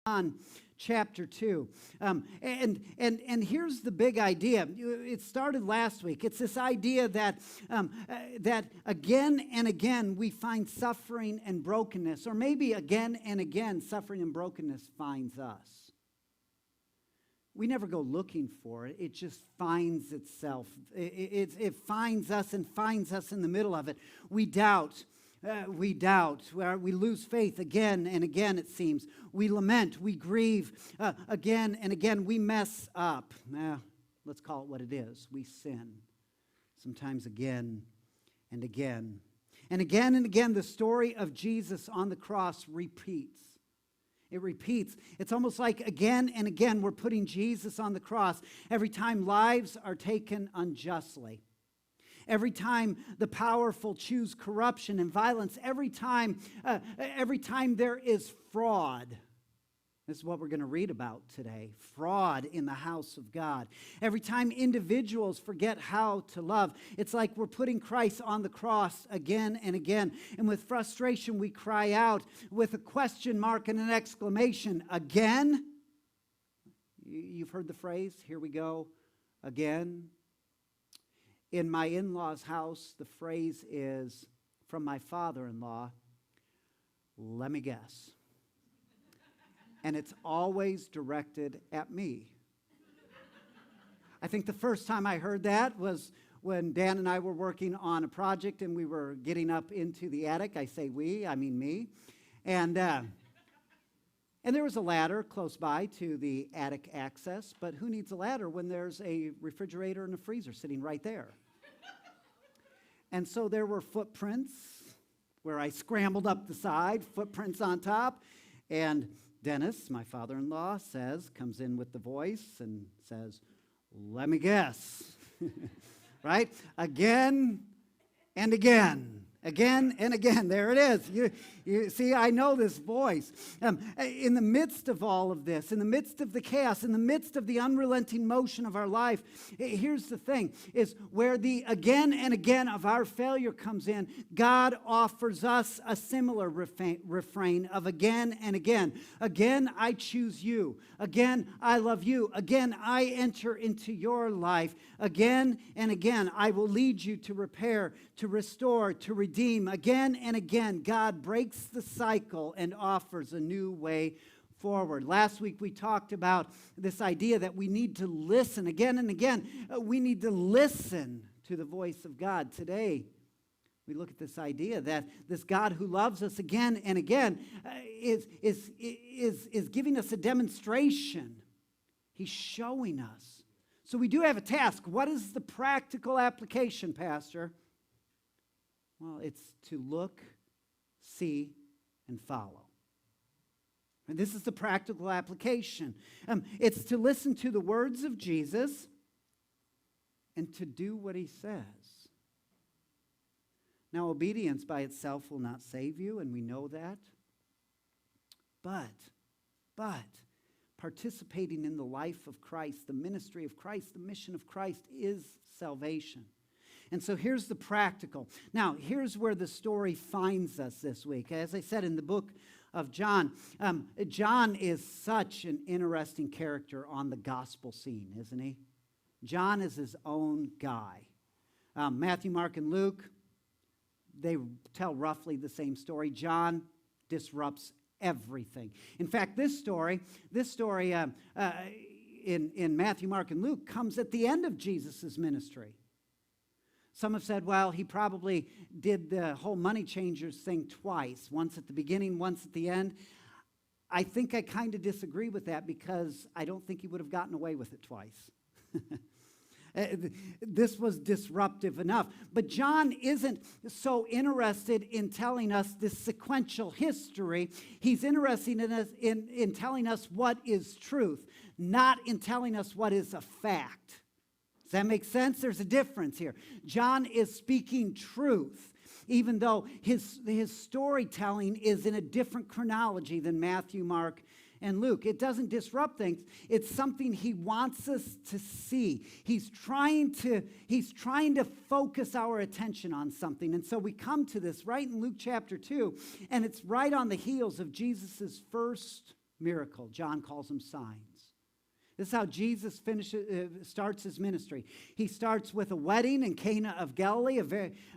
John chapter 2. And here's the big idea. It started last week. It's this idea that, that again and again we find suffering and brokenness, or maybe again and again suffering and brokenness finds us. We never go looking for it. It just finds itself. It finds us and finds us in the middle of it. We doubt. We lose faith again and again, it seems. We lament, we grieve again and again. We mess up. Let's call it what it is. We sin, sometimes again and again. And again, the story of Jesus on the cross repeats. It repeats. It's almost like again and again we're putting Jesus on the cross every time lives are taken unjustly. Every time the powerful choose corruption and violence, every time there is fraud. This is what we're going to read about today. Fraud in the house of God. Every time individuals forget how to love, it's like we're putting Christ on the cross again and again. And with frustration, we cry out with a question mark and an exclamation. Again? You've heard the phrase, here we go, again. In my in-law's house, the phrase is from my father-in-law, let me guess. And it's always directed at me. I think the first time I heard that was when Dan and I were working on a project and we were getting up into the attic. I say we, I mean me. And there was a ladder close by to the attic access, but who needs a ladder when there's a refrigerator and a freezer sitting right there? And so there were footprints where I scrambled up the side, footprints on top, and Dennis, my father-in-law, comes in with the voice and says, let me guess, right? Again and again. Again and again, there it is. You see, I know this voice. In the midst of all of this, in the midst of the chaos, in the midst of the unrelenting motion of our life, here's the thing, is where the again and again of our failure comes in, God offers us a similar refrain of again and again. Again, I choose you. Again, I love you. Again, I enter into your life. Again and again, I will lead you to repair, to restore, to redeem. Again and again, God breaks the cycle and offers a new way forward. Last week, we talked about this idea that we need to listen again and again. We need to listen to the voice of God. Today, we look at this idea that this God who loves us again and again is giving us a demonstration. He's showing us. So we do have a task. What is the practical application, Pastor? Well, it's to look, see, and follow. And this is the practical application. It's to listen to the words of Jesus and to do what he says. Now, obedience by itself will not save you, and we know that. But participating in the life of Christ, the ministry of Christ, the mission of Christ is salvation. And so here's the practical. Now, here's where the story finds us this week. As I said in the book of John, John is such an interesting character on the gospel scene, isn't he? John is his own guy. Matthew, Mark, and Luke, they tell roughly the same story. John disrupts everything. In fact, this story in Matthew, Mark, and Luke comes at the end of Jesus' ministry. Some have said, well, he probably did the whole money changers thing twice, once at the beginning, once at the end. I think I kind of disagree with that because I don't think he would have gotten away with it twice. This was disruptive enough. But John isn't so interested in telling us this sequential history. He's interested in telling us what is truth, not in telling us what is a fact. Does that make sense? There's a difference here. John is speaking truth, even though his storytelling is in a different chronology than Matthew, Mark, and Luke. It doesn't disrupt things. It's something he wants us to see. He's trying to focus our attention on something. And so we come to this right in Luke chapter 2, and it's right on the heels of Jesus' first miracle. John calls them signs. This is how Jesus starts his ministry. He starts with a wedding in Cana of Galilee,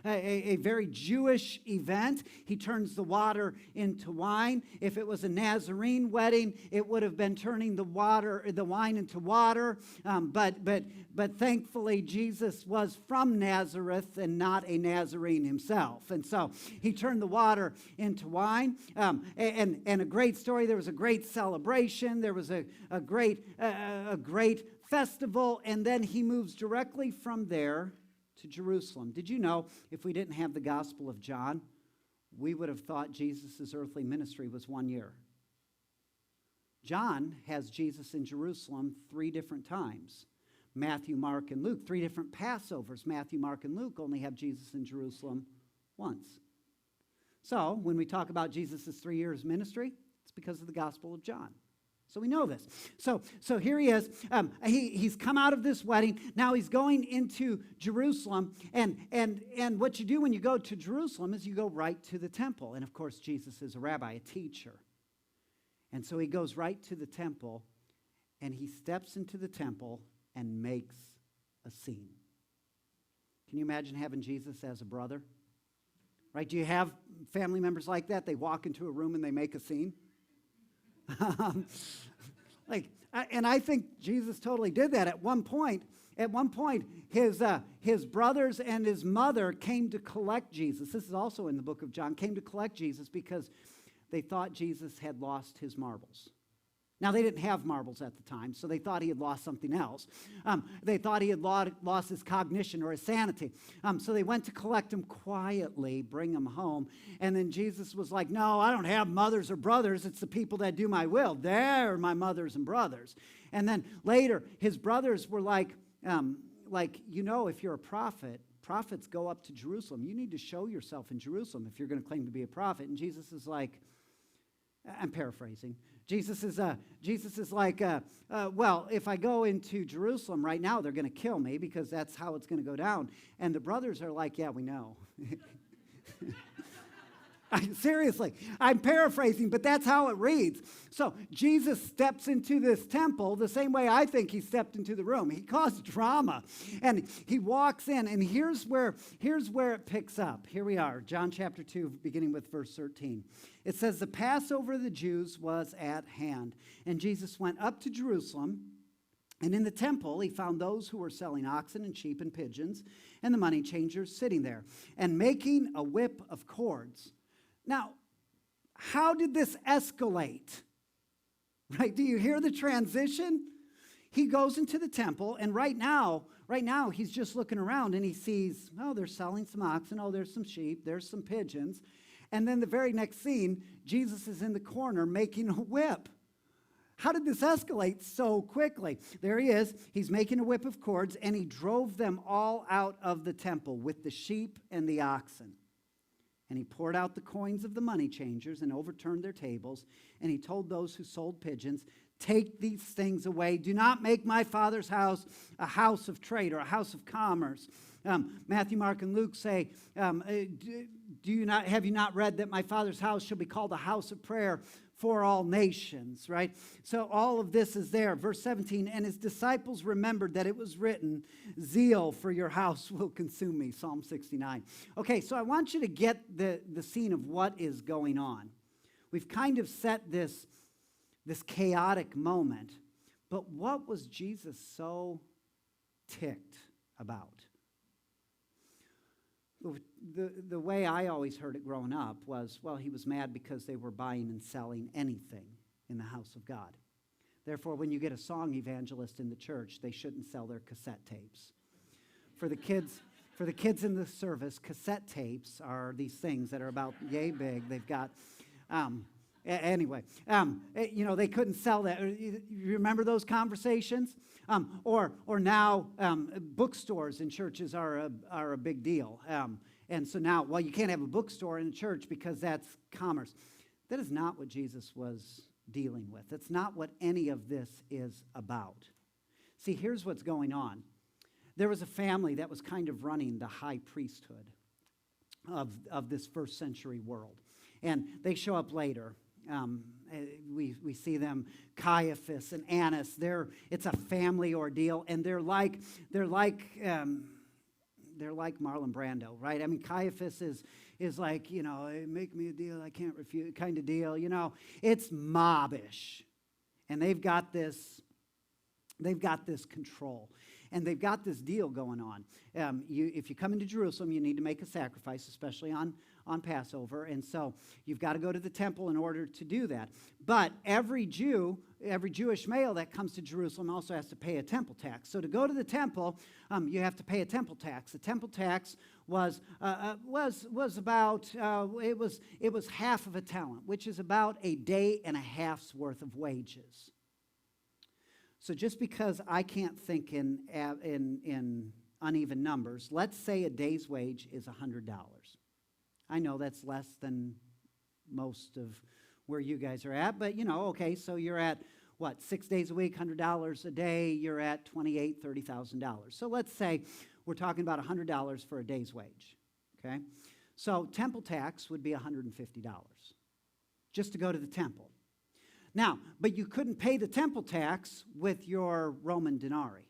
a very Jewish event. He turns the water into wine. If it was a Nazarene wedding, it would have been turning the wine into water. But thankfully, Jesus was from Nazareth and not a Nazarene himself. And so he turned the water into wine. And a great story. There was a great celebration. There was a great festival, and then he moves directly from there to Jerusalem. Did you know if we didn't have the Gospel of John, we would have thought Jesus' earthly ministry was 1 year? John has Jesus in Jerusalem 3 different times. Matthew, Mark, and Luke, 3 different Passovers. Matthew, Mark, and Luke only have Jesus in Jerusalem once. So when we talk about Jesus' 3 years ministry, it's because of the Gospel of John. So we know this. So here he is. He's come out of this wedding. Now he's going into Jerusalem. And what you do when you go to Jerusalem is you go right to the temple. And of course, Jesus is a rabbi, a teacher. And so he goes right to the temple, and he steps into the temple and makes a scene. Can you imagine having Jesus as a brother? Right? Do you have family members like that? They walk into a room and they make a scene? And I think Jesus totally did that at one point. At one point, his brothers and his mother came to collect Jesus. This is also in the book of John. Came to collect Jesus because they thought Jesus had lost his marbles. Now, they didn't have marbles at the time, so they thought he had lost something else. They thought he had lost his cognition or his sanity. So they went to collect him quietly, bring him home. And then Jesus was like, no, I don't have mothers or brothers. It's the people that do my will. They're my mothers and brothers. And then later, his brothers were like, if you're a prophet, prophets go up to Jerusalem. You need to show yourself in Jerusalem if you're going to claim to be a prophet. And Jesus is like, I'm paraphrasing. Jesus is like, well, if I go into Jerusalem right now, they're going to kill me because that's how it's going to go down. And the brothers are like, yeah, we know. Seriously, I'm paraphrasing, but that's how it reads. So Jesus steps into this temple the same way I think he stepped into the room. He caused drama, and he walks in, and here's where it picks up. Here we are, John chapter 2, beginning with verse 13. It says, the Passover of the Jews was at hand, and Jesus went up to Jerusalem, and in the temple he found those who were selling oxen and sheep and pigeons, and the money changers sitting there, and making a whip of cords. Now, how did this escalate? Right? Do you hear the transition? He goes into the temple, and right now, he's just looking around, and he sees, oh, they're selling some oxen. Oh, there's some sheep. There's some pigeons. And then the very next scene, Jesus is in the corner making a whip. How did this escalate so quickly? There he is. He's making a whip of cords, and he drove them all out of the temple with the sheep and the oxen. And he poured out the coins of the money changers and overturned their tables. And he told those who sold pigeons, take these things away. Do not make my Father's house a house of trade or a house of commerce. Matthew, Mark, and Luke say, have you not read that my Father's house shall be called a house of prayer for all nations, right? So all of this is there. Verse 17, and his disciples remembered that it was written, zeal for your house will consume me, Psalm 69. Okay, so I want you to get the scene of what is going on. We've kind of set this chaotic moment, but what was Jesus so ticked about? The way I always heard it growing up was, well, he was mad because they were buying and selling anything in the house of God. Therefore, when you get a song evangelist in the church, they shouldn't sell their cassette tapes. For the kids in the service, cassette tapes are these things that are about yay big. They've got, anyway, they couldn't sell that. You remember those conversations? Or now bookstores in churches are a big deal. And so now, well, you can't have a bookstore in a church because that's commerce. That is not what Jesus was dealing with. That's not what any of this is about. See, here's what's going on. There was a family that was kind of running the high priesthood of this first century world. And they show up later. We see them, Caiaphas and Annas. It's a family ordeal, and they're like Marlon Brando, right? I mean, Caiaphas is like, "Hey, make me a deal I can't refuse," kind of deal. It's mobbish, and they've got this control. And they've got this deal going on. If you come into Jerusalem, you need to make a sacrifice, especially on Passover. And so you've got to go to the temple in order to do that. But every Jewish male that comes to Jerusalem also has to pay a temple tax. So to go to the temple, you have to pay a temple tax. The temple tax was about it was half of a talent, which is about a day and a half's worth of wages. So just because I can't think in uneven numbers, let's say a day's wage is $100. I know that's less than most of where you guys are at, but okay, so you're at, 6 days a week, $100 a day, you're at $28,000, $30,000. So let's say we're talking about $100 for a day's wage, okay? So temple tax would be $150 just to go to the temple. Now, but you couldn't pay the temple tax with your Roman denarii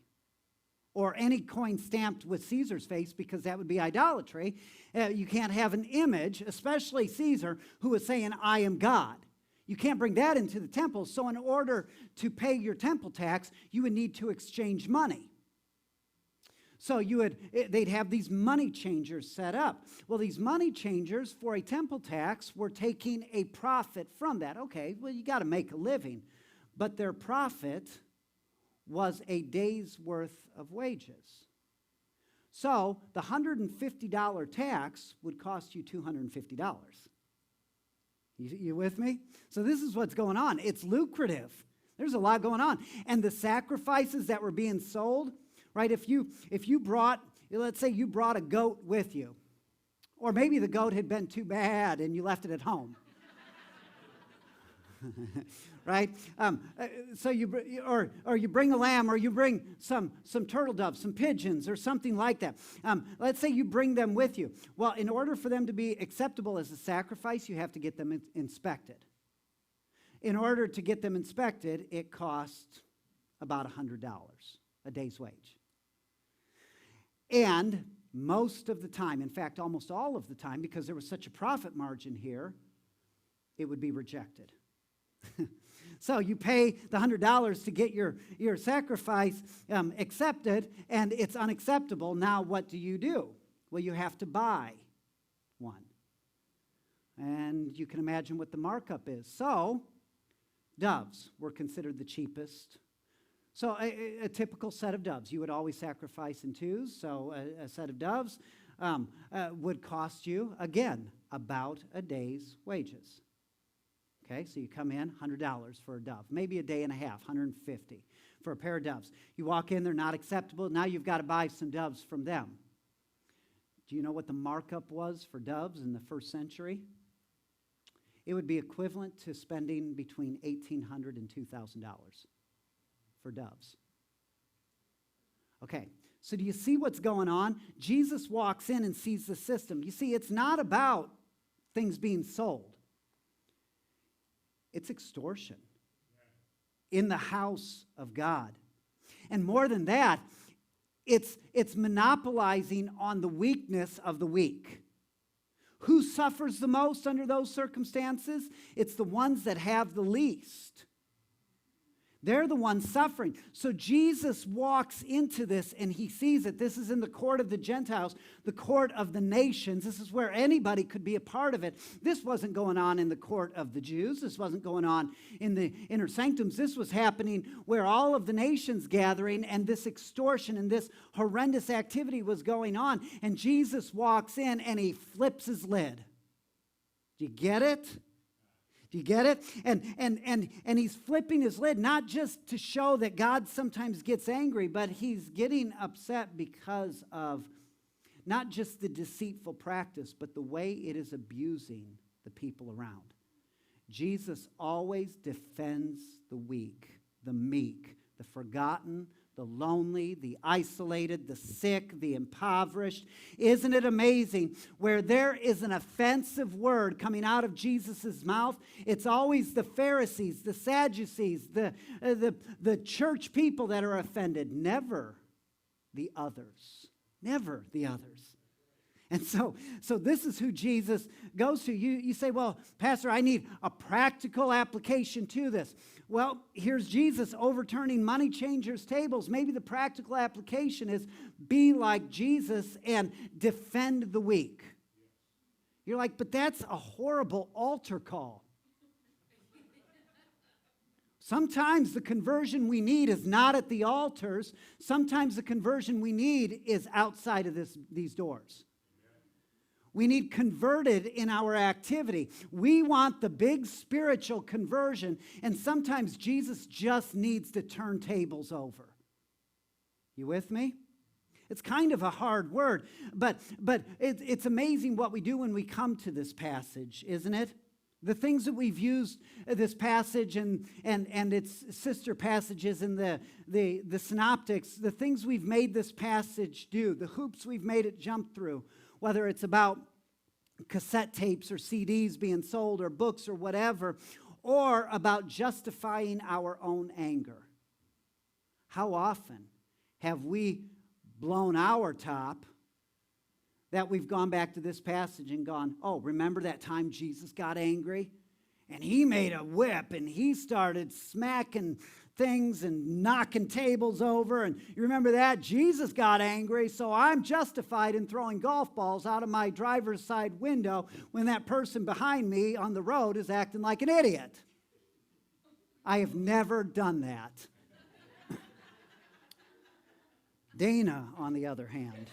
or any coin stamped with Caesar's face, because that would be idolatry. You can't have an image, especially Caesar, who is saying, "I am God." You can't bring that into the temple. So in order to pay your temple tax, you would need to exchange money. So they'd have these money changers set up. Well, these money changers for a temple tax were taking a profit from that. Okay, well, you got to make a living. But their profit was a day's worth of wages. So the $150 tax would cost you $250. You with me? So this is what's going on. It's lucrative. There's a lot going on. And the sacrifices that were being sold, right? If you brought, let's say you brought a goat with you, or maybe the goat had been too bad and you left it at home, right? So you bring a lamb, or you bring some turtle doves, some pigeons, or something like that. Let's say you bring them with you. Well, in order for them to be acceptable as a sacrifice, you have to get them inspected. In order to get them inspected, it cost about $100 a day's wage. And most of the time, in fact, almost all of the time, because there was such a profit margin here, it would be rejected. So you pay the $100 to get your sacrifice accepted, and it's unacceptable. Now what do? Well, you have to buy one. And you can imagine what the markup is. So doves were considered the cheapest. So a typical set of doves, you would always sacrifice in twos. So a set of doves would cost you, again, about a day's wages. Okay, so you come in, $100 for a dove. Maybe a day and a half, $150 for a pair of doves. You walk in, they're not acceptable. Now you've got to buy some doves from them. Do you know what the markup was for doves in the first century? It would be equivalent to spending between $1,800 and $2,000 for doves. Okay, so do you see what's going on? Jesus walks in and sees the system. You see, it's not about things being sold. It's extortion in the house of God. And more than that, it's monopolizing on the weakness of the weak. Who suffers the most under those circumstances? It's the ones that have the least. They're the ones suffering. So Jesus walks into this and he sees it. This is in the court of the Gentiles, the court of the nations. This is where anybody could be a part of it. This wasn't going on in the court of the Jews. This wasn't going on in the inner sanctums. This was happening where all of the nations gathering, and this extortion and this horrendous activity was going on. And Jesus walks in and he flips his lid. Do you get it? Do you get it? And he's flipping his lid, not just to show that God sometimes gets angry, but he's getting upset because of not just the deceitful practice, but the way it is abusing the people around. Jesus always defends the weak, the meek, the forgotten, the lonely, the isolated, the sick, the impoverished. Isn't it amazing where there is an offensive word coming out of Jesus' mouth? It's always the Pharisees, the Sadducees, the church people that are offended, never the others. Never the others. And so this is who Jesus goes to. You say, well, Pastor, I need a practical application to this. Well, here's Jesus overturning money changers' tables. Maybe the practical application is be like Jesus and defend the weak. You're like, but that's a horrible altar call. Sometimes the conversion we need is not at the altars. Sometimes the conversion we need is outside of these doors. We need converted in our activity. We want the big spiritual conversion, and sometimes Jesus just needs to turn tables over. You with me? It's kind of a hard word, but it's amazing what we do when we come to this passage, isn't it? The things that we've used this passage and its sister passages in the synoptics, the things we've made this passage do, the hoops we've made it jump through, whether it's about cassette tapes or CDs being sold or books or whatever, or about justifying our own anger. How often have we blown our top that we've gone back to this passage and gone, oh, remember that time Jesus got angry? And he made a whip and he started smacking things and knocking tables over. And you remember that? Jesus got angry, so I'm justified in throwing golf balls out of my driver's side window when that person behind me on the road is acting like an idiot. I have never done that. Dana, on the other hand.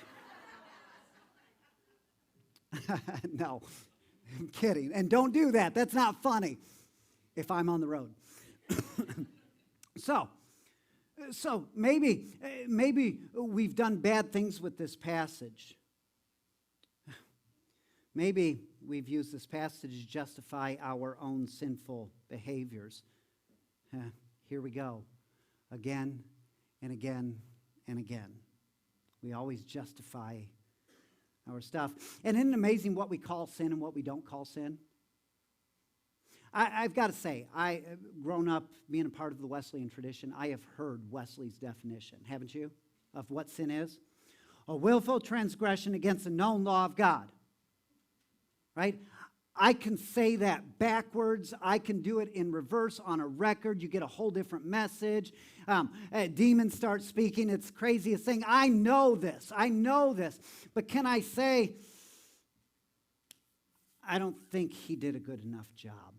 No, I'm kidding. And don't do that. That's not funny if I'm on the road. So maybe we've done bad things with this passage. Maybe we've used this passage to justify our own sinful behaviors. Here we go. Again and again and again. We always justify our stuff. And isn't it amazing what we call sin and what we don't call sin? I've got to say, grown up being a part of the Wesleyan tradition, I have heard Wesley's definition, haven't you, of what sin is? A willful transgression against the known law of God. Right? I can say that backwards. I can do it in reverse on a record. You get a whole different message. Demons start speaking. It's the craziest thing. I know this. But can I say, I don't think he did a good enough job.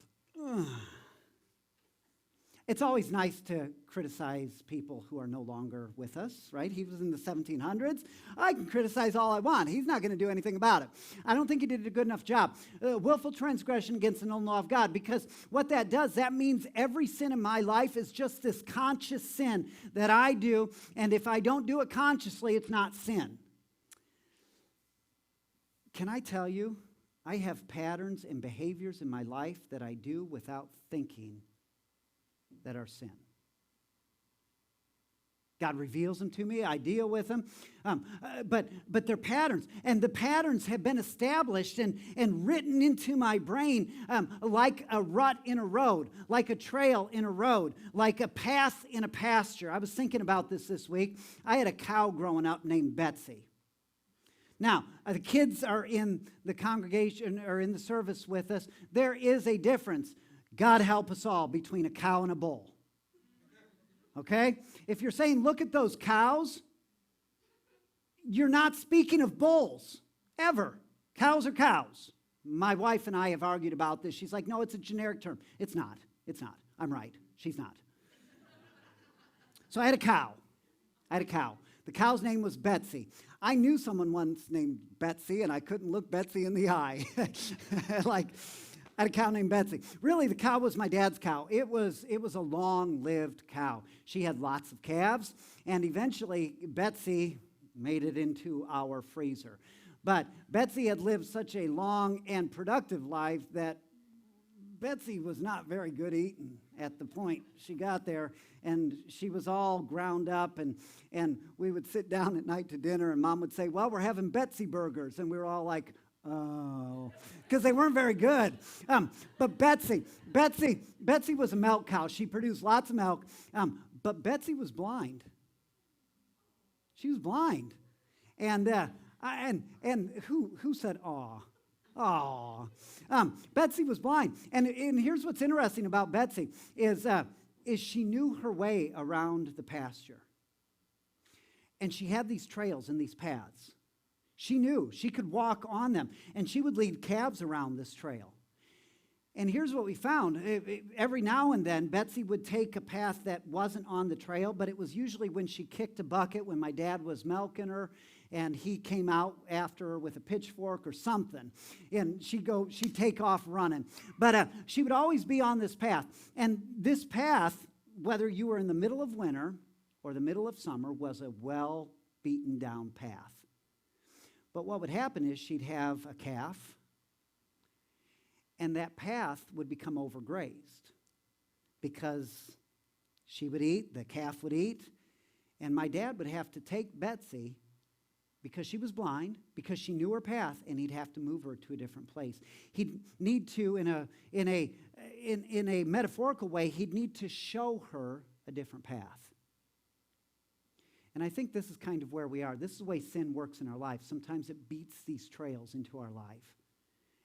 It's always nice to criticize people who are no longer with us, right? He was in the 1700s. I can criticize all I want. He's not going to do anything about it. I don't think he did a good enough job. Willful transgression against the known law of God, because what that does, that means every sin in my life is just this conscious sin that I do, and if I don't do it consciously, it's not sin. Can I tell you, I have patterns and behaviors in my life that I do without thinking that are sin. God reveals them to me. I deal with them. But they're patterns. And the patterns have been established and written into my brain like a rut in a road, like a trail in a road, like a path in a pasture. I was thinking about this week. I had a cow growing up named Betsy. Now, the kids are in the congregation or in the service with us. There is a difference, God help us all, between a cow and a bull. Okay? If you're saying, look at those cows, you're not speaking of bulls, ever. Cows are cows. My wife and I have argued about this. She's like, no, it's a generic term. It's not. I'm right. She's not. So I had a cow. The cow's name was Betsy. I knew someone once named Betsy, and I couldn't look Betsy in the eye. I had a cow named Betsy. Really, the cow was my dad's cow. It was a long-lived cow. She had lots of calves, and eventually Betsy made it into our freezer. But Betsy had lived such a long and productive life that Betsy was not very good eating at the point she got there, and she was all ground up, and we would sit down at night to dinner, and Mom would say, well, we're having Betsy burgers, and we were all like, oh, because they weren't very good. But Betsy was a milk cow. She produced lots of milk, but Betsy was blind. She was blind. And who said, aw? Aw. Betsy was blind. And here's what's interesting about Betsy is she knew her way around the pasture. And she had these trails and these paths. She knew she could walk on them, and she would lead calves around this trail. And here's what we found. Every now and then, Betsy would take a path that wasn't on the trail, but it was usually when she kicked a bucket, when my dad was milking her, and he came out after her with a pitchfork or something. And she'd take off running. But she would always be on this path. And this path, whether you were in the middle of winter or the middle of summer, was a well-beaten down path. But what would happen is she'd have a calf, and that path would become overgrazed because she would eat, the calf would eat, and my dad would have to take Betsy because she was blind, because she knew her path, and he'd have to move her to a different place. He'd need to, in a metaphorical way, he'd need to show her a different path. And I think this is kind of where we are. This is the way sin works in our life. Sometimes it beats these trails into our life.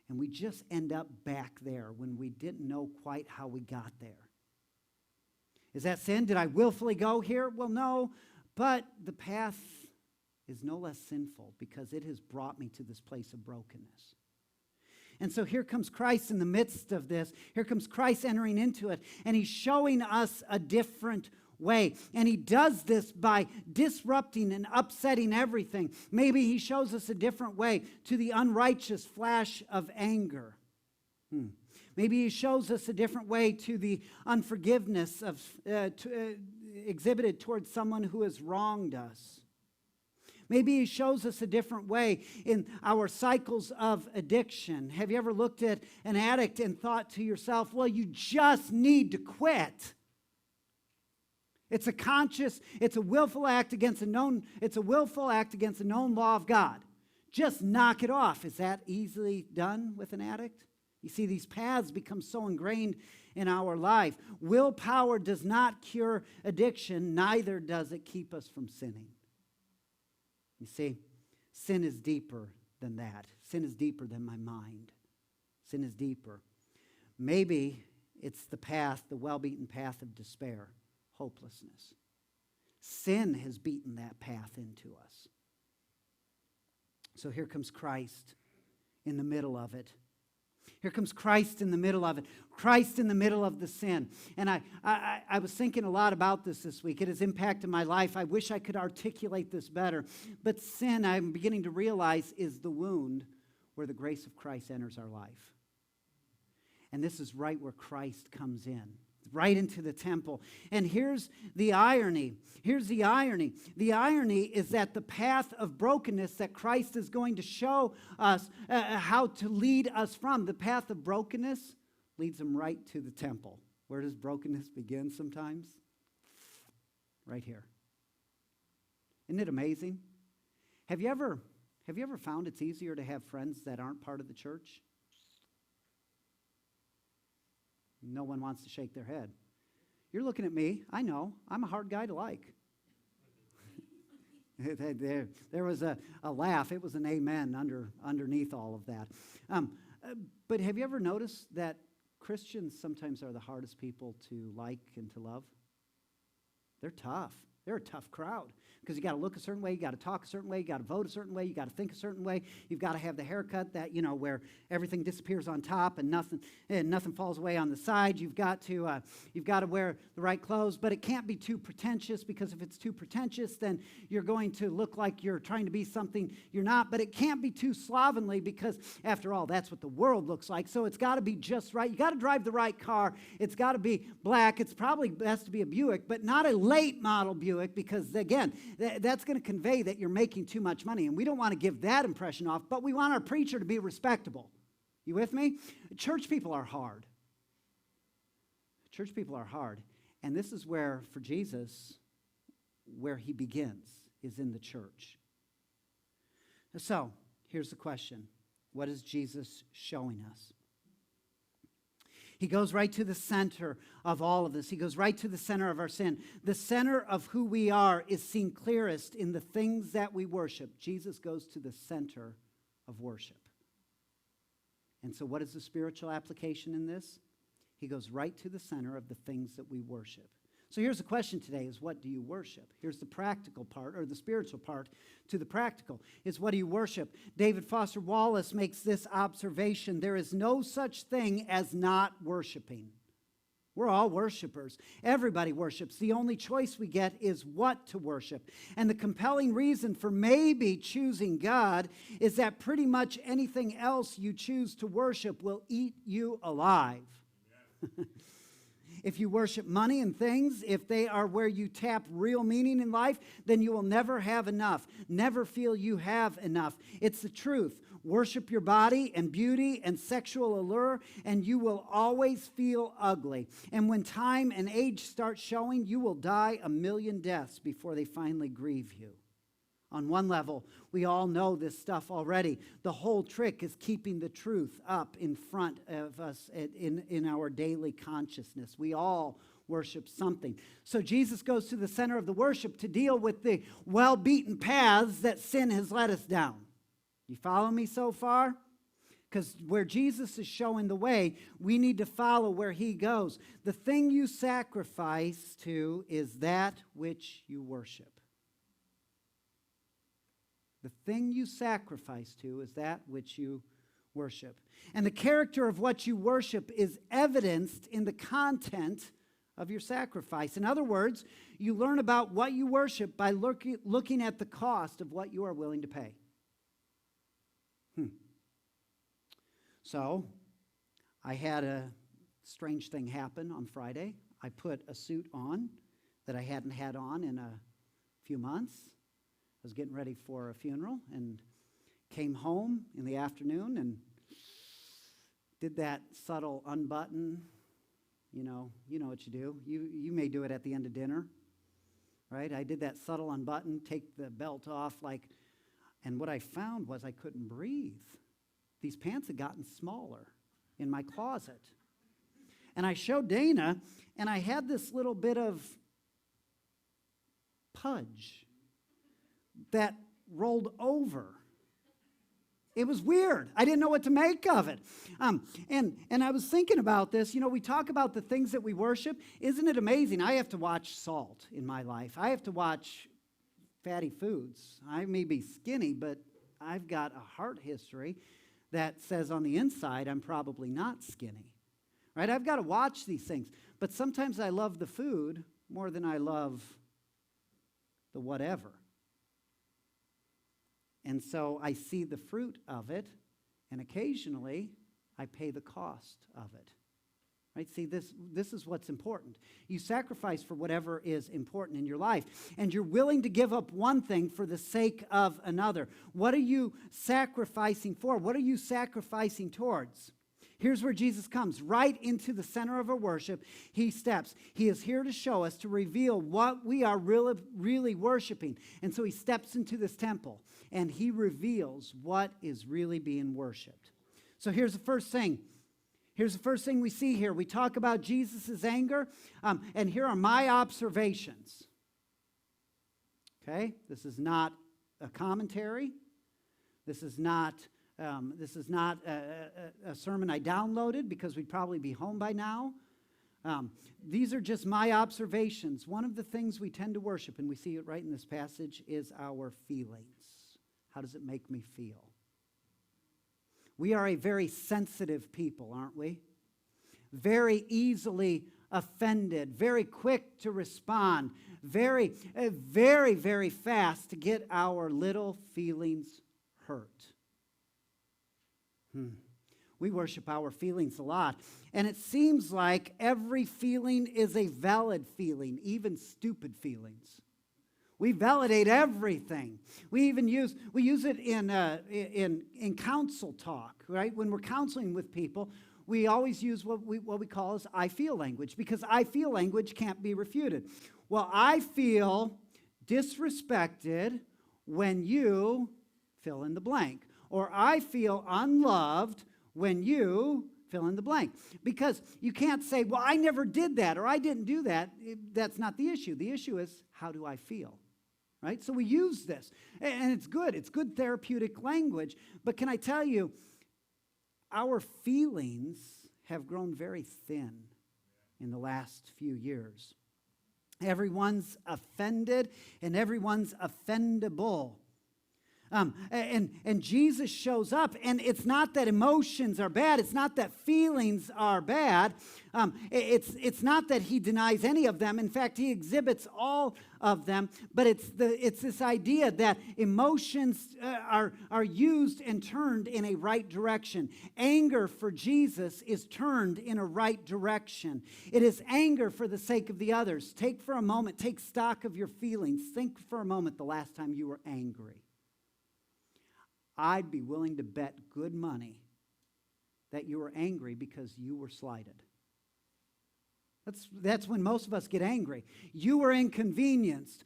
And we just end up back there when we didn't know quite how we got there. Is that sin? Did I willfully go here? Well, no. But the path is no less sinful because it has brought me to this place of brokenness. And so here comes Christ in the midst of this. Here comes Christ entering into it. And he's showing us a different way. And he does this by disrupting and upsetting everything. Maybe he shows us a different way to the unrighteous flash of anger. Maybe he shows us a different way to the unforgiveness exhibited towards someone who has wronged us. Maybe he shows us a different way in our cycles of addiction. Have you ever looked at an addict and thought to yourself, well, you just need to quit? It's a willful act against a known law of God. Just knock it off. Is that easily done with an addict? You see, these paths become so ingrained in our life. Willpower does not cure addiction, neither does it keep us from sinning. You see, sin is deeper than that. Sin is deeper than my mind. Sin is deeper. Maybe it's the path, the well-beaten path of despair. Hopelessness. Sin has beaten that path into us. So here comes Christ in the middle of it. Here comes Christ in the middle of it. Christ in the middle of the sin. And I was thinking a lot about this week. It has impacted my life. I wish I could articulate this better. But sin, I'm beginning to realize, is the wound where the grace of Christ enters our life. And this is right where Christ comes in. Right into the temple. And here's the irony. Here's the irony. The irony is that the path of brokenness that Christ is going to show us how to lead us from, the path of brokenness leads them right to the temple. Where does brokenness begin sometimes? Right here. Isn't it amazing? Have you ever found it's easier to have friends that aren't part of the church? No one wants to shake their head. You're looking at me. I know. I'm a hard guy to like. There was a laugh. It was an amen underneath all of that. But have you ever noticed that Christians sometimes are the hardest people to like and to love? They're tough. They're a tough crowd because you got to look a certain way, you got to talk a certain way, you got to vote a certain way, you got to think a certain way. You've got to have the haircut that, where everything disappears on top and nothing falls away on the side. You've got to wear the right clothes, but it can't be too pretentious because if it's too pretentious, then you're going to look like you're trying to be something you're not. But it can't be too slovenly because, after all, that's what the world looks like. So it's got to be just right. You got to drive the right car. It's got to be black. It's probably best to be a Buick, but not a late model Buick because, again, that's going to convey that you're making too much money. And we don't want to give that impression off, but we want our preacher to be respectable. You with me? Church people are hard. Church people are hard. And this is where, for Jesus, where he begins, is in the church. So, here's the question. What is Jesus showing us? He goes right to the center of all of this. He goes right to the center of our sin. The center of who we are is seen clearest in the things that we worship. Jesus goes to the center of worship. And so what is the spiritual application in this? He goes right to the center of the things that we worship. So here's the question today is what do you worship? Here's the practical part, or the spiritual part to the practical, is what do you worship? David Foster Wallace makes this observation: there is no such thing as not worshiping. We're all worshipers. Everybody worships. The only choice we get is what to worship. And the compelling reason for maybe choosing God is that pretty much anything else you choose to worship will eat you alive. If you worship money and things, if they are where you tap real meaning in life, then you will never have enough. Never feel you have enough. It's the truth. Worship your body and beauty and sexual allure, and you will always feel ugly. And when time and age start showing, you will die a million deaths before they finally grieve you. On one level, we all know this stuff already. The whole trick is keeping the truth up in front of us in our daily consciousness. We all worship something. So Jesus goes to the center of the worship to deal with the well-beaten paths that sin has led us down. You follow me so far? Because where Jesus is showing the way, we need to follow where he goes. The thing you sacrifice to is that which you worship. The thing you sacrifice to is that which you worship. And the character of what you worship is evidenced in the content of your sacrifice. In other words, you learn about what you worship by looking at the cost of what you are willing to pay. So, I had a strange thing happen on Friday. I put a suit on that I hadn't had on in a few months. I was getting ready for a funeral and came home in the afternoon and did that subtle unbutton. You know what you do. You may do it at the end of dinner, right? I did that subtle unbutton, take the belt off, and what I found was I couldn't breathe. These pants had gotten smaller in my closet. And I showed Dana, and I had this little bit of pudge that rolled over. It was weird. I didn't know what to make of it. And I was thinking about this. We talk about the things that we worship. Isn't it amazing? I have to watch salt in my life. I have to watch fatty foods. I may be skinny, but I've got a heart history that says on the inside I'm probably not skinny. Right? I've got to watch these things. But sometimes I love the food more than I love the whatever. And so I see the fruit of it, and occasionally I pay the cost of it. Right? See, this is what's important. You sacrifice for whatever is important in your life, and you're willing to give up one thing for the sake of another. What are you sacrificing for? What are you sacrificing towards? Here's where Jesus comes, right into the center of our worship. He steps. He is here to show us, to reveal what we are really worshiping. And so he steps into this temple, and he reveals what is really being worshiped. So here's the first thing. Here's the first thing we see here. We talk about Jesus' anger, and here are my observations. Okay? This is not a commentary. This is not a sermon I downloaded because we'd probably be home by now. These are just my observations. One of the things we tend to worship, and we see it right in this passage, is our feelings. How does it make me feel? We are a very sensitive people, aren't we? Very easily offended, very quick to respond, very, very fast to get our little feelings hurt. We worship our feelings a lot. And it seems like every feeling is a valid feeling, even stupid feelings. We validate everything. We use it in counsel talk, right? When we're counseling with people, we always use what we call as I feel language, because I feel language can't be refuted. Well, I feel disrespected when you fill in the blank. Or I feel unloved when you fill in the blank. Because you can't say, well, I never did that, or I didn't do that. That's not the issue. The issue is, how do I feel? Right? So we use this. And it's good. It's good therapeutic language. But can I tell you, our feelings have grown very thin in the last few years. Everyone's offended and everyone's offendable. And Jesus shows up, and it's not that emotions are bad. It's not that feelings are bad. It's not that he denies any of them. In fact, he exhibits all of them. But it's this idea that emotions are used and turned in a right direction. Anger for Jesus is turned in a right direction. It is anger for the sake of the others. Take stock of your feelings. Think for a moment the last time you were angry. I'd be willing to bet good money that you were angry because you were slighted. That's when most of us get angry. You were inconvenienced.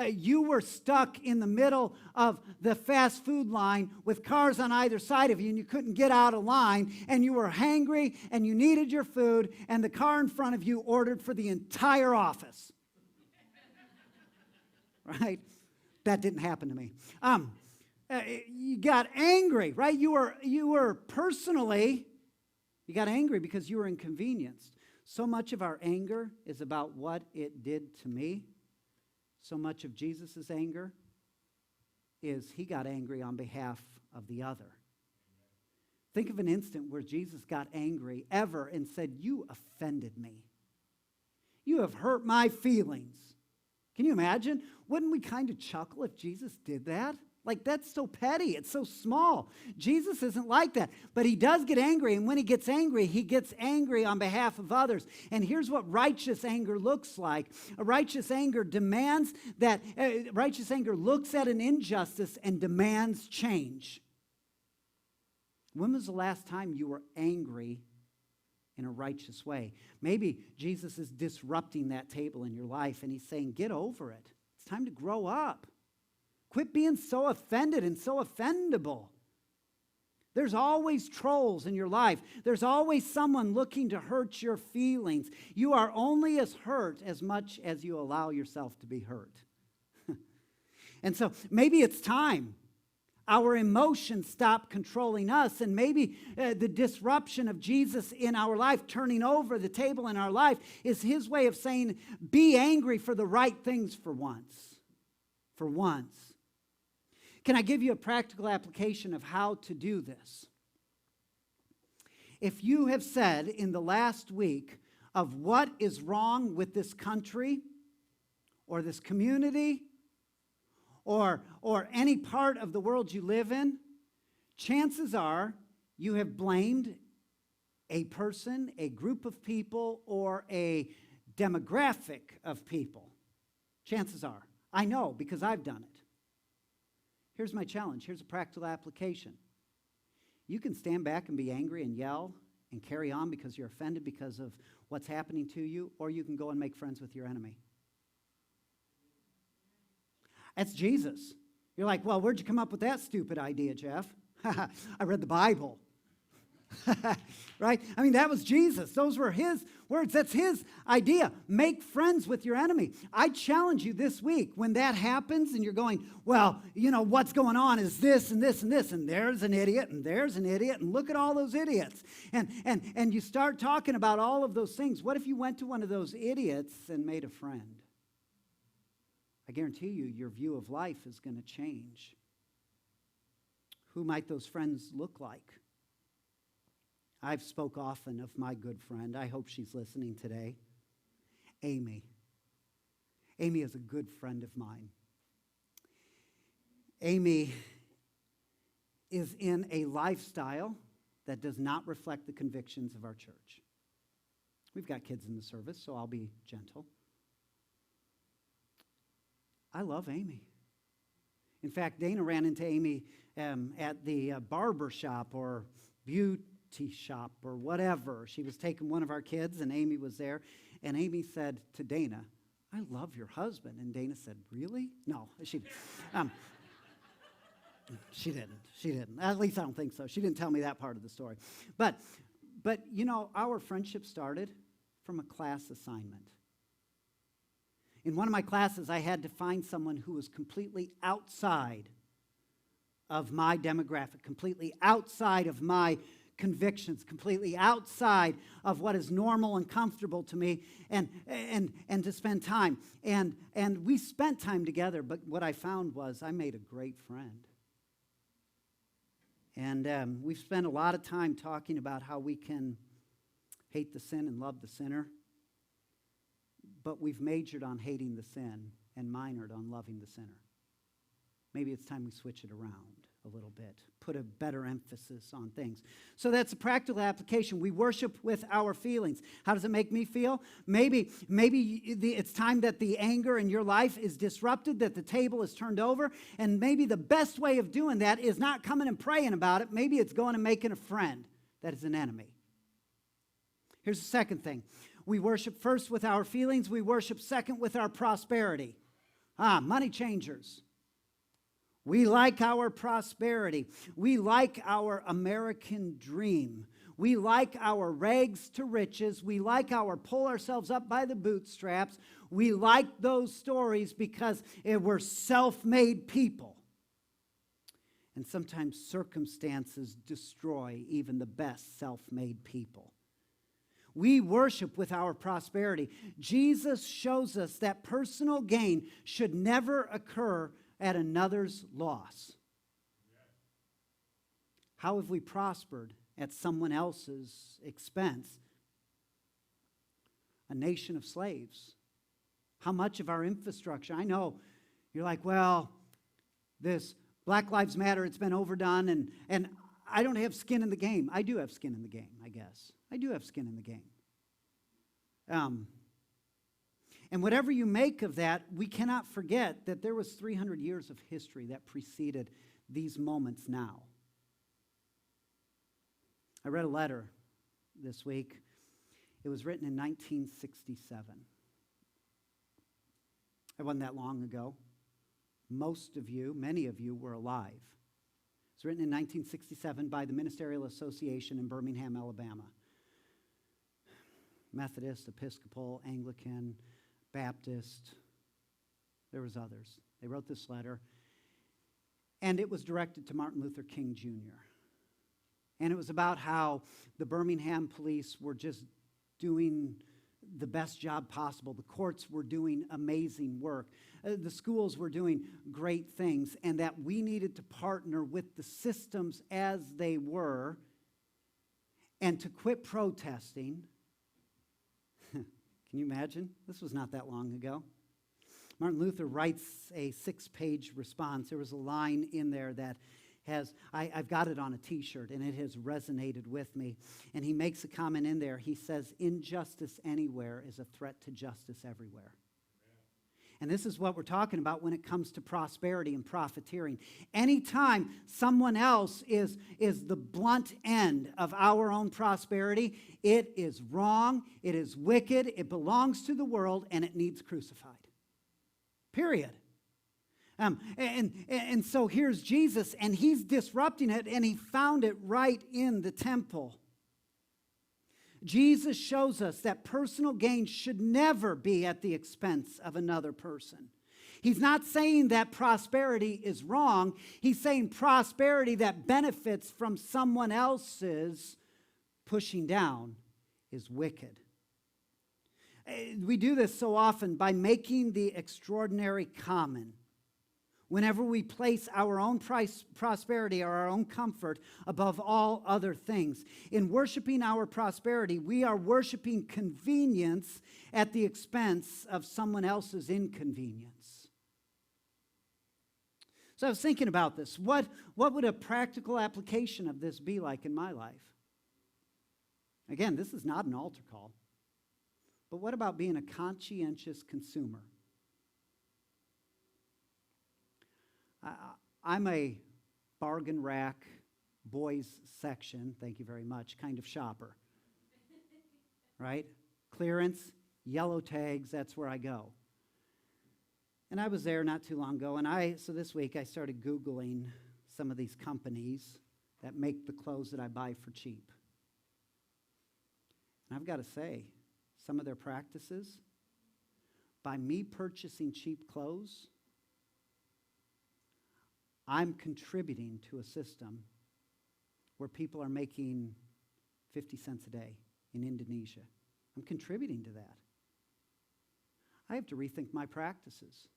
You were stuck in the middle of the fast food line with cars on either side of you, and you couldn't get out of line, and you were hangry, and you needed your food, and the car in front of you ordered for the entire office. Right? That didn't happen to me. You got angry, right? You got angry because you were inconvenienced. So much of our anger is about what it did to me. So much of Jesus' anger is he got angry on behalf of the other. Think of an instant where Jesus got angry ever and said, "You offended me. You have hurt my feelings." Can you imagine? Wouldn't we kind of chuckle if Jesus did that? Like, that's so petty. It's so small. Jesus isn't like that. But he does get angry, and when he gets angry on behalf of others. And here's what righteous anger looks like. A righteous anger righteous anger looks at an injustice and demands change. When was the last time you were angry in a righteous way? Maybe Jesus is disrupting that table in your life, and he's saying, get over it. It's time to grow up. Quit being so offended and so offendable. There's always trolls in your life. There's always someone looking to hurt your feelings. You are only as hurt as much as you allow yourself to be hurt. And so maybe it's time our emotions stop controlling us, and maybe the disruption of Jesus in our life, turning over the table in our life, is his way of saying, be angry for the right things for once. For once. Can I give you a practical application of how to do this? If you have said in the last week of what is wrong with this country or this community or any part of the world you live in, chances are you have blamed a person, a group of people, or a demographic of people. Chances are. I know because I've done it. Here's my challenge. Here's a practical application. You can stand back and be angry and yell and carry on because you're offended because of what's happening to you, or you can go and make friends with your enemy. That's Jesus. You're like, well, where'd you come up with that stupid idea, Jeff? I read the Bible. Right? I mean, that was Jesus. Those were his words. That's his idea. Make friends with your enemy. I challenge you this week, when that happens and you're going, well, you know, what's going on is this and this and this, and there's an idiot and there's an idiot, and look at all those idiots. And you start talking about all of those things. What if you went to one of those idiots and made a friend? I guarantee you, your view of life is going to change. Who might those friends look like? I've spoke often of my good friend. I hope she's listening today. Amy. Amy is a good friend of mine. Amy is in a lifestyle that does not reflect the convictions of our church. We've got kids in the service, so I'll be gentle. I love Amy. In fact, Dana ran into Amy at the barber shop or novelty shop or whatever. She was taking one of our kids, and Amy was there. And Amy said to Dana, "I love your husband." And Dana said, "Really?" No, she didn't. She didn't. At least I don't think so. She didn't tell me that part of the story. But you know, our friendship started from a class assignment. In one of my classes, I had to find someone who was completely outside of my demographic, completely outside of my convictions, completely outside of what is normal and comfortable to me, and to spend time. And we spent time together, but what I found was I made a great friend. And we've spent a lot of time talking about how we can hate the sin and love the sinner, but we've majored on hating the sin and minored on loving the sinner. Maybe it's time we switch it around a little bit, put a better emphasis on things. So that's a practical application. We worship with our feelings. How does it make me feel? Maybe it's time that the anger in your life is disrupted, that the table is turned over, and maybe the best way of doing that is not coming and praying about it. Maybe it's going and making a friend that is an enemy. Here's the second thing. We worship first with our feelings. We worship second with our prosperity. Money changers. We like our prosperity. We like our American dream. We like our rags to riches. We like our pull ourselves up by the bootstraps. We like those stories because we're self-made people. And sometimes circumstances destroy even the best self-made people. We worship with our prosperity. Jesus shows us that personal gain should never occur at another's loss. How have we prospered at someone else's expense? A nation of slaves. How much of our infrastructure? I know you're like, well, this Black Lives Matter, it's been overdone, and I don't have skin in the game. I do have skin in the game, I guess. I do have skin in the game. And whatever you make of that, we cannot forget that there was 300 years of history that preceded these moments now. I read a letter this week. It was written in 1967. It wasn't that long ago. Most of you, many of you, were alive. It was written in 1967 by the Ministerial Association in Birmingham, Alabama. Methodist, Episcopal, Anglican, Baptist, there was others. They wrote this letter, and it was directed to Martin Luther King Jr. And it was about how the Birmingham police were just doing the best job possible. The courts were doing amazing work. The schools were doing great things, and that we needed to partner with the systems as they were and to quit protesting. Can you imagine? This was not that long ago. Martin Luther writes a 6-page response. There was a line in there that I've got it on a t-shirt, and it has resonated with me. And he makes a comment in there. He says, "Injustice anywhere is a threat to justice everywhere." And this is what we're talking about when it comes to prosperity and profiteering. Anytime someone else is the blunt end of our own prosperity, it is wrong, it is wicked, it belongs to the world, and it needs crucified. Period. And so here's Jesus, and he's disrupting it, and he found it right in the temple. Jesus shows us that personal gain should never be at the expense of another person. He's not saying that prosperity is wrong. He's saying prosperity that benefits from someone else's pushing down is wicked. We do this so often by making the extraordinary common. Whenever we place our own prosperity or our own comfort above all other things. In worshiping our prosperity, we are worshiping convenience at the expense of someone else's inconvenience. So I was thinking about this. What would a practical application of this be like in my life? Again, this is not an altar call. But what about being a conscientious consumer? I'm a bargain rack boys section, thank you very much, kind of shopper. Right? Clearance, yellow tags, that's where I go. And I was there not too long ago, and so this week I started Googling some of these companies that make the clothes that I buy for cheap. And I've got to say, some of their practices, by me purchasing cheap clothes, I'm contributing to a system where people are making 50 cents a day in Indonesia. I'm contributing to that. I have to rethink my practices.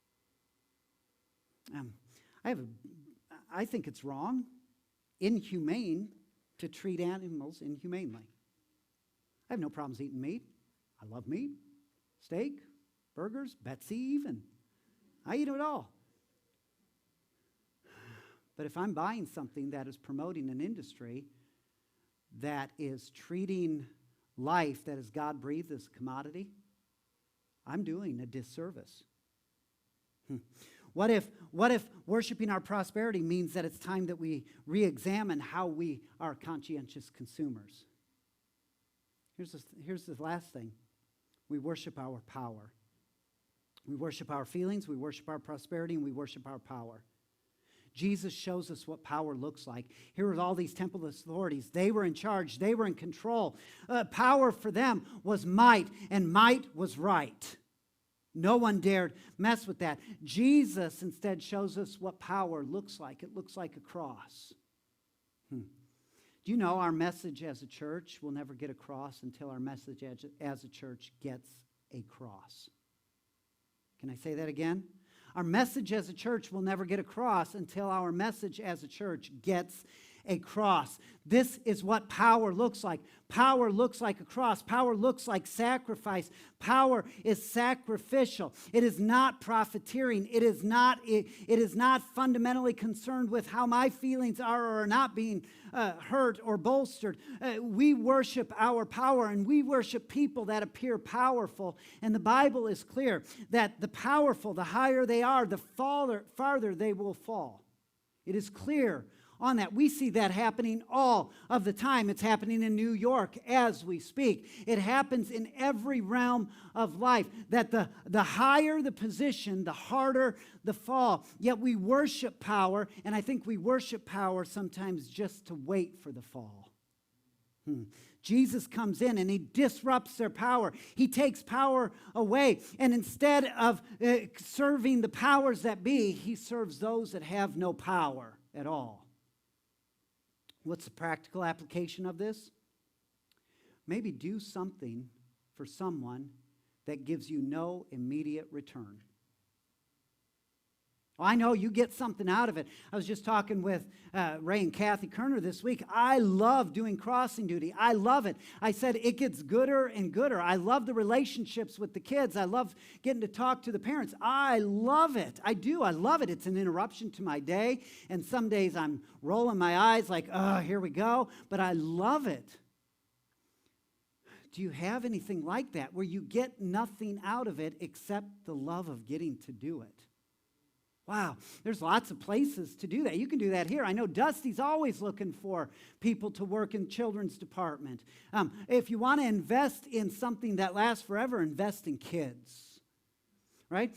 I think it's wrong, inhumane, to treat animals inhumanely. I have no problems eating meat. I love meat, steak, burgers, Betsy even. I eat it all. But if I'm buying something that is promoting an industry that is treating life that is God-breathed as a commodity, I'm doing a disservice. What if worshiping our prosperity means that it's time that we re-examine how we are conscientious consumers? Here's the last thing. We worship our power. We worship our feelings, we worship our prosperity, and we worship our power. Jesus shows us what power looks like. Here were all these temple authorities. They were in charge. They were in control. Power for them was might, and might was right. No one dared mess with that. Jesus instead shows us what power looks like. It looks like a cross. Do you know our message as a church will never get across until our message as a church gets a cross? Can I say that again? Our message as a church will never get across until our message as a church gets a cross. This is what power looks like. Power looks like a cross. Power looks like sacrifice. Power is sacrificial. It is not profiteering. It is not fundamentally concerned with how my feelings are or are not being hurt or bolstered. We worship our power, and we worship people that appear powerful. And the Bible is clear that the powerful, the higher they are, the farther they will fall. It is clear on that. We see that happening all of the time. It's happening in New York as we speak. It happens in every realm of life, that the higher the position, the harder the fall. Yet we worship power, and I think we worship power sometimes just to wait for the fall. Jesus comes in and he disrupts their power. He takes power away. And instead of serving the powers that be, he serves those that have no power at all. What's the practical application of this? Maybe do something for someone that gives you no immediate return. Well, I know you get something out of it. I was just talking with Ray and Kathy Kerner this week. I love doing crossing duty. I love it. I said it gets gooder and gooder. I love the relationships with the kids. I love getting to talk to the parents. I love it. I do. I love it. It's an interruption to my day. And some days I'm rolling my eyes like, oh, here we go. But I love it. Do you have anything like that where you get nothing out of it except the love of getting to do it? Wow, there's lots of places to do that. You can do that here. I know Dusty's always looking for people to work in children's department. If you want to invest in something that lasts forever, invest in kids. Right?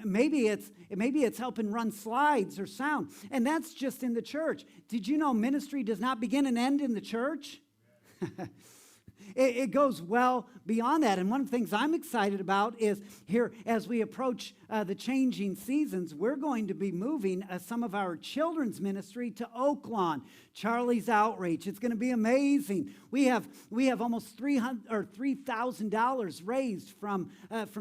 Maybe it's helping run slides or sound, and that's just in the church. Did you know ministry does not begin and end in the church? It goes well beyond that. And one of the things I'm excited about is here, as we approach the changing seasons, we're going to be moving some of our children's ministry to Oaklawn, Charlie's Outreach. It's going to be amazing. We have almost $3,000 raised from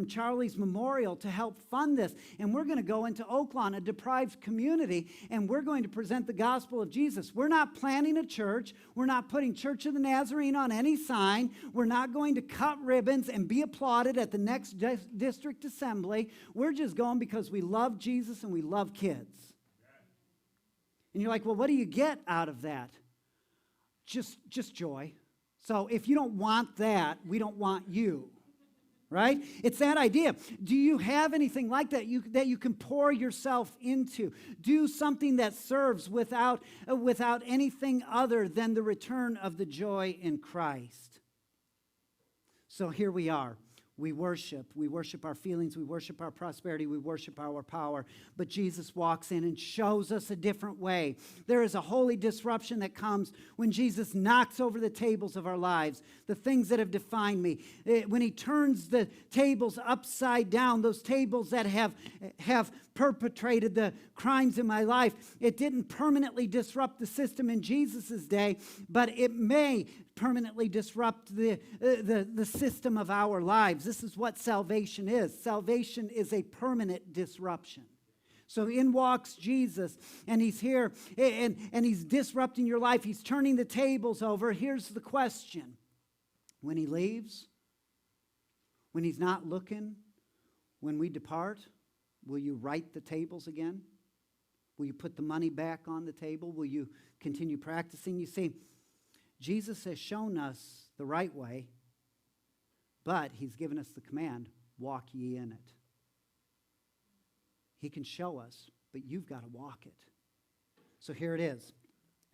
Charlie's Memorial to help fund this. And we're going to go into Oaklawn, a deprived community, and we're going to present the gospel of Jesus. We're not planning a church. We're not putting Church of the Nazarene on any sign. We're not going to cut ribbons and be applauded at the next district assembly. We're just going because we love Jesus and we love kids. And you're like, well, what do you get out of that? Just joy. So if you don't want that, we don't want you. right? It's that idea. Do you have anything like that that you can pour yourself into? Do something that serves without anything other than the return of the joy in Christ. So here we are. We worship our feelings, we worship our prosperity, we worship our power. But Jesus walks in and shows us a different way. There is a holy disruption that comes when Jesus knocks over the tables of our lives, the things that have defined me. When he turns the tables upside down, those tables that have perpetrated the crimes in my life. It didn't permanently disrupt the system in Jesus' day, but it may permanently disrupt the system of our lives. This is what salvation is. Salvation is a permanent disruption. So in walks Jesus, and he's here, and he's disrupting your life. He's turning the tables over. Here's the question. When he leaves, when he's not looking, when we depart, will you right the tables again? Will you put the money back on the table? Will you continue practicing? You see, Jesus has shown us the right way, but he's given us the command, walk ye in it. He can show us, but you've got to walk it. So here it is.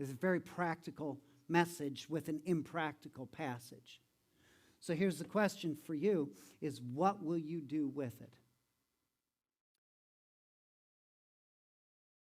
It's a very practical message with an impractical passage. So here's the question for you is what will you do with it?